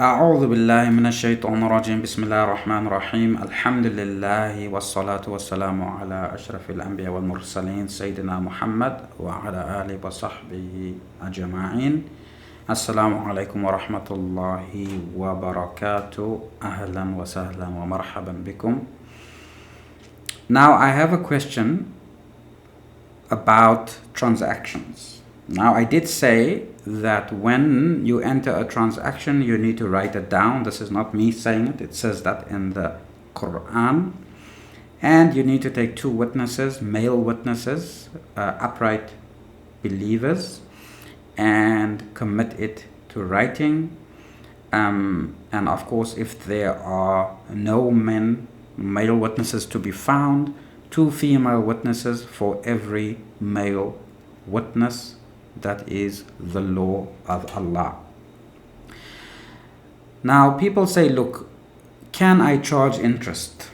أعوذ بالله من الشيطان الرجيم بسم الله الرحمن الرحيم الحمد لله والصلاة والسلام على أشرف الأنبياء والمرسلين سيدنا محمد وعلى آله وصحبه أجمعين. السلام عليكم ورحمة الله وبركاته. أهلا وسهلا ومرحبا بكم. Now I have a question about transactions. Now I did say that when you enter a transaction you need to write it down. This is not me saying it, it says that in the Quran. And you need to take two witnesses, male witnesses, upright believers, and commit it to writing. And of course, if there are no male witnesses to be found, two female witnesses for every male witness. That is the law of Allah. Now people say, look, can I charge interest?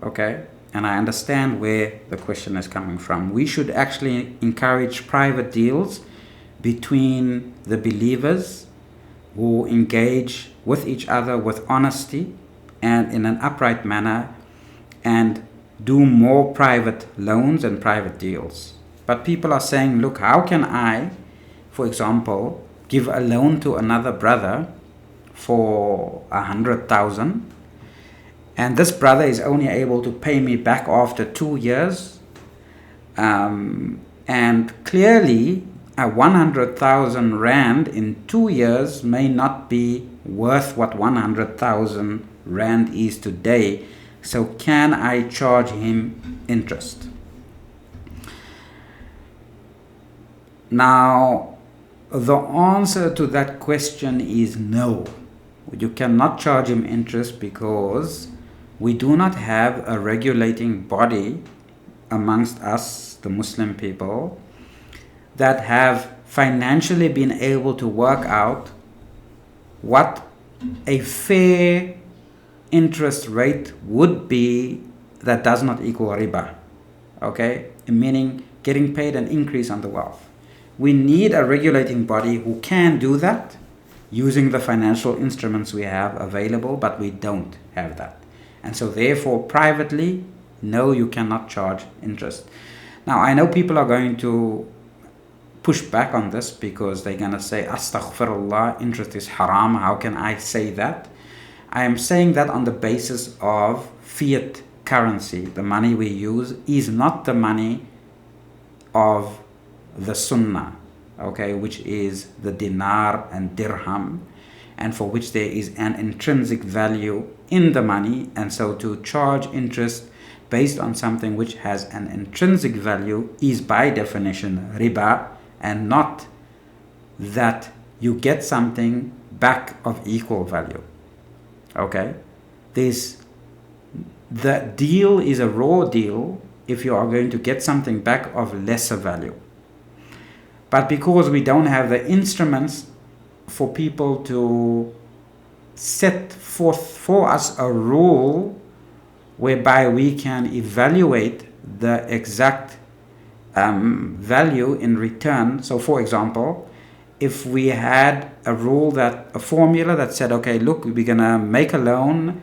Okay, and I understand where the question is coming from. We should actually encourage private deals between the believers who engage with each other with honesty and in an upright manner, and do more private loans and private deals. But people are saying, look, how can I, for example, give a loan to another brother for 100,000, and this brother is only able to pay me back after 2 years, and clearly a 100,000 rand in 2 years may not be worth what 100,000 rand is today. So can I charge him interest? Now, the answer to that question is no. You cannot charge him interest because we do not have a regulating body amongst us, the Muslim people, that have financially been able to work out what a fair interest rate would be that does not equal riba. Okay? Meaning getting paid an increase on the wealth. We need a regulating body who can do that using the financial instruments we have available, but we don't have that. And so therefore, privately, no, you cannot charge interest. Now, I know people are going to push back on this because they're going to say, Astaghfirullah, interest is haram. How can I say that? I am saying that on the basis of fiat currency. The money we use is not the money of the sunnah, okay, which is the dinar and dirham, and for which there is an intrinsic value in the money. And so to charge interest based on something which has an intrinsic value is by definition riba, and not that you get something back of equal value. Okay, the deal is a raw deal if you are going to get something back of lesser value. But because we don't have the instruments for people to set forth for us a rule whereby we can evaluate the exact value in return. So for example, if we had a formula that said, okay, look, we're going to make a loan,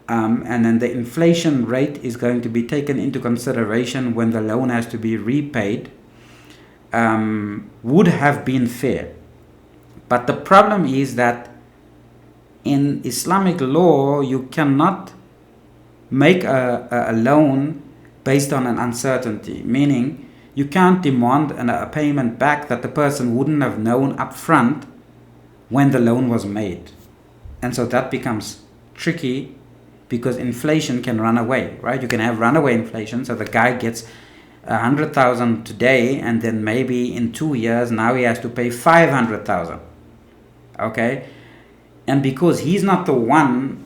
and then the inflation rate is going to be taken into consideration when the loan has to be repaid, would have been fair. But the problem is that in Islamic law, you cannot make a loan based on an uncertainty, meaning you can't demand a payment back that the person wouldn't have known up front when the loan was made. And so that becomes tricky because inflation can run away, right? You can have runaway inflation, so the guy gets 100,000 today, and then maybe in 2 years now he has to pay 500,000. Okay, and because he's not the one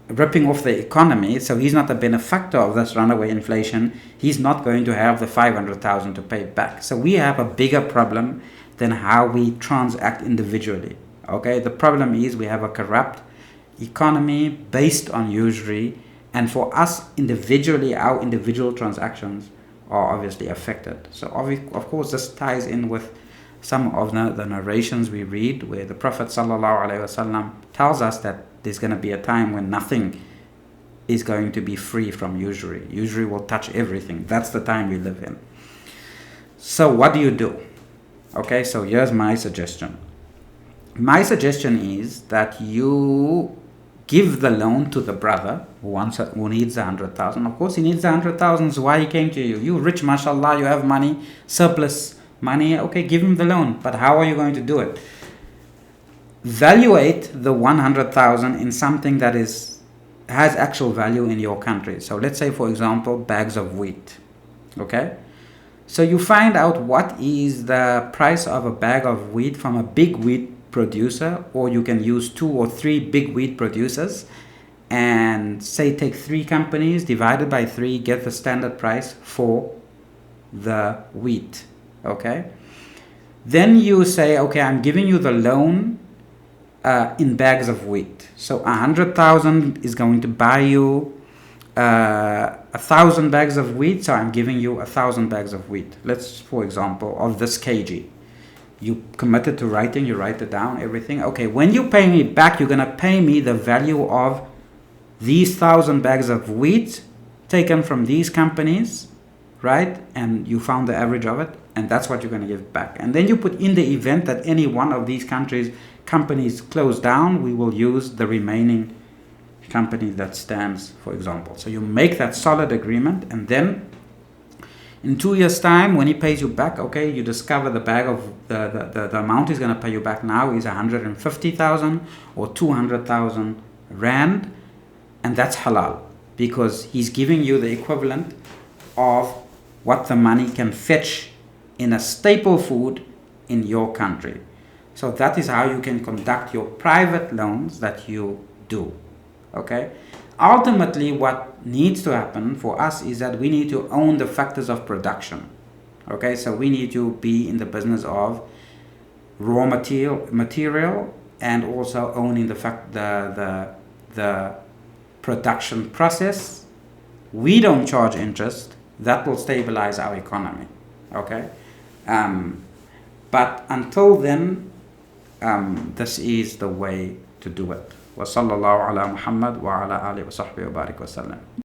ripping off the economy, so he's not the benefactor of this runaway inflation, he's not going to have the 500,000 to pay back. So we have a bigger problem than how we transact individually. Okay, the problem is we have a corrupt economy based on usury, and for us individually, our individual transactions are obviously affected. So of course this ties in with some of the narrations we read where the Prophet ﷺ tells us that there's going to be a time when nothing is going to be free from usury. Usury will touch everything. That's the time we live in. So what do? Okay, so here's my suggestion. My suggestion is that you give the loan to the brother who needs 100,000. Of course, he needs 100,000. So why he came to you? You rich, mashallah, you have money, surplus money. Okay, give him the loan. But how are you going to do it? Valuate the 100,000 in something that has actual value in your country. So let's say, for example, bags of wheat. Okay? So you find out what is the price of a bag of wheat from a big wheat producer, or you can use 2 or 3 big wheat producers and say take 3 companies divided by 3, get the standard price for the wheat. Okay? Then you say, okay, I'm giving you the loan in bags of wheat. So 100,000 is going to buy you 1,000 bags of wheat. So I'm giving you 1,000 bags of wheat. Let's, for example, of this kg. You committed to writing, you write it down, everything. Okay, when you pay me back, you're going to pay me the value of these 1,000 bags of wheat taken from these companies, right? And you found the average of it, and that's what you're going to give back. And then you put in the event that any one of these companies close down, we will use the remaining company that stands, for example. So you make that solid agreement, and then in 2 years' time, when he pays you back, okay, you discover the bag of the amount he's going to pay you back now is 150,000 or 200,000 rand, and that's halal because he's giving you the equivalent of what the money can fetch in a staple food in your country. So that is how you can conduct your private loans that you do. Okay? Ultimately, what needs to happen for us is that we need to own the factors of production. Okay, so we need to be in the business of raw material and also owning the production process. We don't charge interest. That will stabilize our economy. Okay, but until then, this is the way to do it. وصلى الله على محمد وعلى آله وصحبه وبارك وسلم.